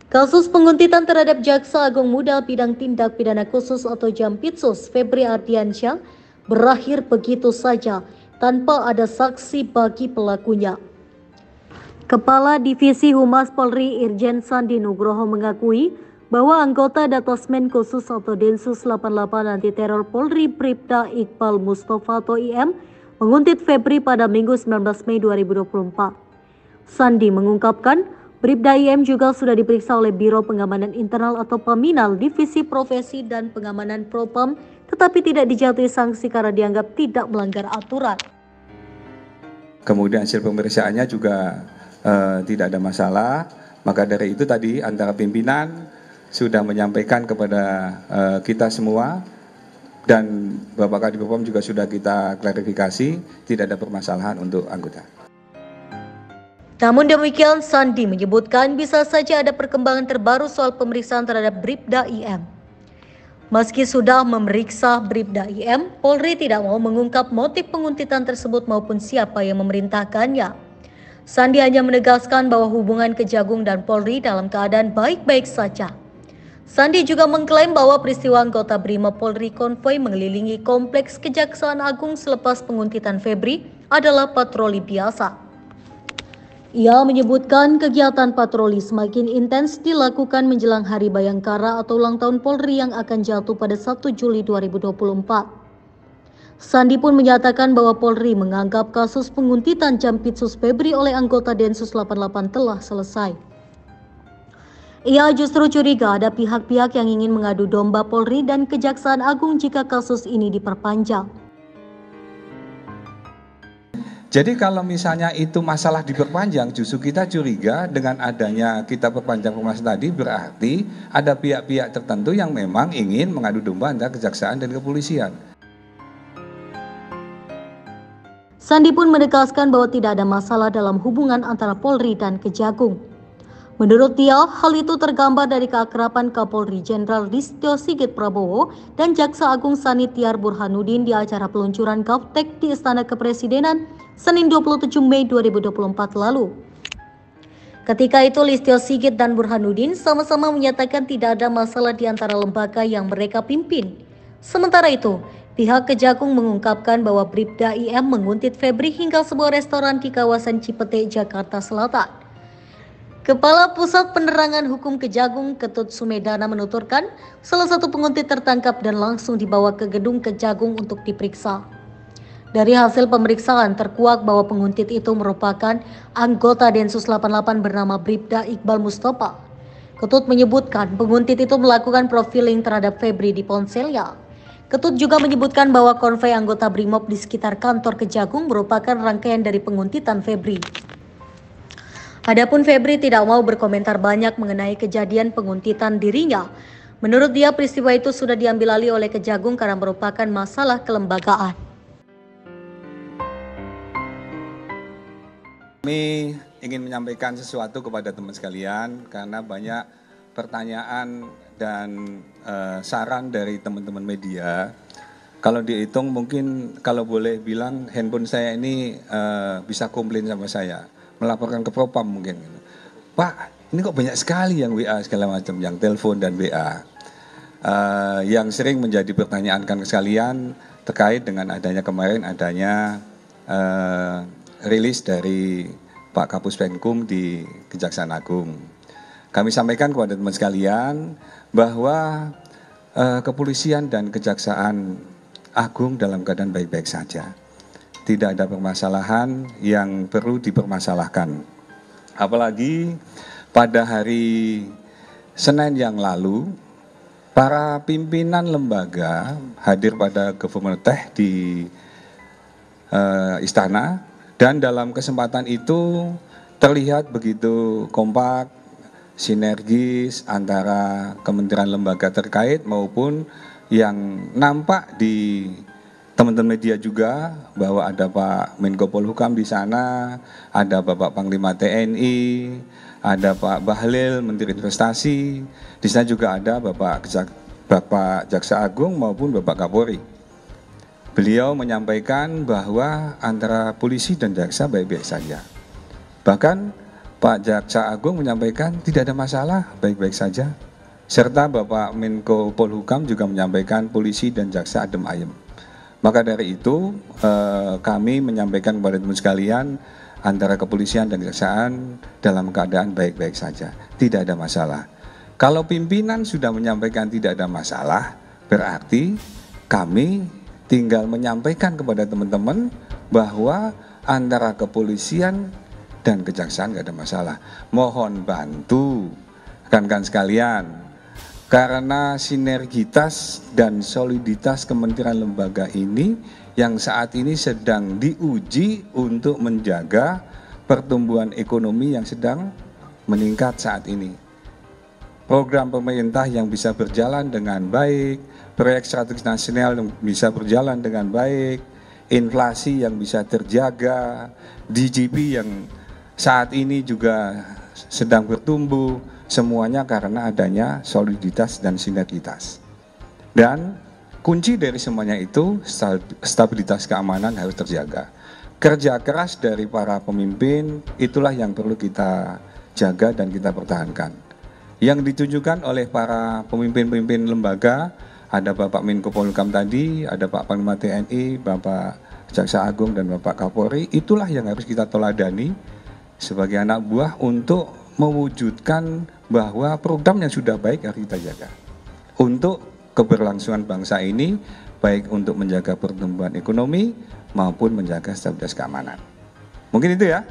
Kasus penguntitan terhadap Jaksa Agung Muda Bidang Tindak Pidana Khusus atau Jampitsus Febri Ardiansyah berakhir begitu saja tanpa ada saksi bagi pelakunya. Kepala Divisi Humas Polri Irjen Sandi Nugroho mengakui bahwa anggota Detesmen Khusus atau Densus 88 Anti Teror Polri Bribda Iqbal Mustafa atau IM menguntit Febri pada Minggu 19 Mei 2024. Sandi mengungkapkan Bribda IM juga sudah diperiksa oleh Biro Pengamanan Internal atau Paminal Divisi Profesi dan Pengamanan Propam, tetapi tidak dijatuhi sanksi karena dianggap tidak melanggar aturan. Kemudian hasil pemeriksaannya juga tidak ada masalah, maka dari itu tadi antara pimpinan sudah menyampaikan kepada kita semua dan Bapak Kadif Propam juga sudah kita klarifikasi, tidak ada permasalahan untuk anggota. Namun demikian, Sandi menyebutkan bisa saja ada perkembangan terbaru soal pemeriksaan terhadap Bribda IM. Meski sudah memeriksa Bribda IM, Polri tidak mau mengungkap motif penguntitan tersebut maupun siapa yang memerintahkannya. Sandi hanya menegaskan bahwa hubungan Kejagung dan Polri dalam keadaan baik-baik saja. Sandi juga mengklaim bahwa peristiwa anggota Brimob Polri konvoi mengelilingi kompleks Kejaksaan Agung selepas penguntitan Febri adalah patroli biasa. Ia menyebutkan kegiatan patroli semakin intens dilakukan menjelang Hari Bayangkara atau ulang tahun Polri yang akan jatuh pada 1 Juli 2024. Sandi pun menyatakan bahwa Polri menganggap kasus penguntitan Jampitsus Febri oleh anggota Densus 88 telah selesai. Ia justru curiga ada pihak-pihak yang ingin mengadu domba Polri dan Kejaksaan Agung jika kasus ini diperpanjang. Jadi kalau misalnya itu masalah diperpanjang, justru kita curiga dengan adanya kita perpanjang masa tadi berarti ada pihak-pihak tertentu yang memang ingin mengadu domba antara kejaksaan dan kepolisian. Sandi pun menegaskan bahwa tidak ada masalah dalam hubungan antara Polri dan Kejagung. Menurut dia, hal itu tergambar dari keakraban Kapolri Jenderal Listio Sigit Prabowo dan Jaksa Agung Sanitiar Burhanuddin di acara peluncuran Gaptek di Istana Kepresidenan Senin 27 Mei 2024 lalu. Ketika itu Listio Sigit dan Burhanuddin sama-sama menyatakan tidak ada masalah di antara lembaga yang mereka pimpin. Sementara itu, pihak Kejagung mengungkapkan bahwa Bribda IM menguntit Febri hingga sebuah restoran di kawasan Cipete, Jakarta Selatan. Kepala Pusat Penerangan Hukum Kejagung Ketut Sumedana menuturkan salah satu penguntit tertangkap dan langsung dibawa ke gedung Kejagung untuk diperiksa. Dari hasil pemeriksaan terkuak bahwa penguntit itu merupakan anggota Densus 88 bernama Bribda Iqbal Mustafa. Ketut menyebutkan penguntit itu melakukan profiling terhadap Febri di ponselnya. Ketut juga menyebutkan bahwa konvoi anggota Brimob di sekitar kantor Kejagung merupakan rangkaian dari penguntitan Febri. Adapun Febri tidak mau berkomentar banyak mengenai kejadian penguntitan dirinya. Menurut dia, peristiwa itu sudah diambil alih oleh Kejagung karena merupakan masalah kelembagaan. Kami ingin menyampaikan sesuatu kepada teman sekalian karena banyak pertanyaan dan saran dari teman-teman media. Kalau dihitung mungkin kalau boleh bilang handphone saya ini bisa komplain sama saya. Melaporkan ke Propam mungkin. Pak, ini kok banyak sekali yang WA segala macam, yang telepon dan WA. Yang sering menjadi pertanyaan kan sekalian terkait dengan adanya kemarin adanya rilis dari Pak Kapus Penkum di Kejaksaan Agung. Kami sampaikan kepada teman sekalian bahwa kepolisian dan Kejaksaan Agung dalam keadaan baik-baik saja. Tidak ada permasalahan yang perlu dipermasalahkan. Apalagi pada hari Senin yang lalu, para pimpinan lembaga hadir pada Government Tech di Istana, dan dalam kesempatan itu terlihat begitu kompak, sinergis antara kementerian lembaga terkait maupun yang nampak di teman-teman media juga bahwa ada Pak Menko Polhukam di sana, ada Bapak Panglima TNI, ada Pak Bahlil Menteri Investasi, di sana juga ada Bapak Jaksa Agung maupun Bapak Kapolri. Beliau menyampaikan bahwa antara polisi dan jaksa baik-baik saja. Bahkan Pak Jaksa Agung menyampaikan tidak ada masalah, baik-baik saja. Serta Bapak Menko Polhukam juga menyampaikan polisi dan jaksa adem ayem. Maka dari itu kami menyampaikan kepada teman sekalian, antara kepolisian dan kejaksaan dalam keadaan baik-baik saja, tidak ada masalah. Kalau pimpinan sudah menyampaikan tidak ada masalah, berarti kami tinggal menyampaikan kepada teman-teman bahwa antara kepolisian dan kejaksaan tidak ada masalah. Mohon bantu rekan-rekan sekalian, karena sinergitas dan soliditas kementerian lembaga ini yang saat ini sedang diuji untuk menjaga pertumbuhan ekonomi yang sedang meningkat saat ini. Program pemerintah yang bisa berjalan dengan baik, proyek strategis nasional yang bisa berjalan dengan baik, inflasi yang bisa terjaga, GDP yang saat ini juga sedang bertumbuh, semuanya karena adanya soliditas dan sinergitas. Dan kunci dari semuanya itu stabilitas keamanan harus terjaga. Kerja keras dari para pemimpin itulah yang perlu kita jaga dan kita pertahankan. Yang ditunjukkan oleh para pemimpin-pemimpin lembaga, ada Bapak Menko Polhukam tadi, ada Pak Panglima TNI, Bapak Jaksa Agung dan Bapak Kapolri, itulah yang harus kita teladani sebagai anak buah untuk mewujudkan bahwa program yang sudah baik harus kita jaga. Untuk keberlangsungan bangsa ini, baik untuk menjaga pertumbuhan ekonomi maupun menjaga stabilitas keamanan. Mungkin itu ya.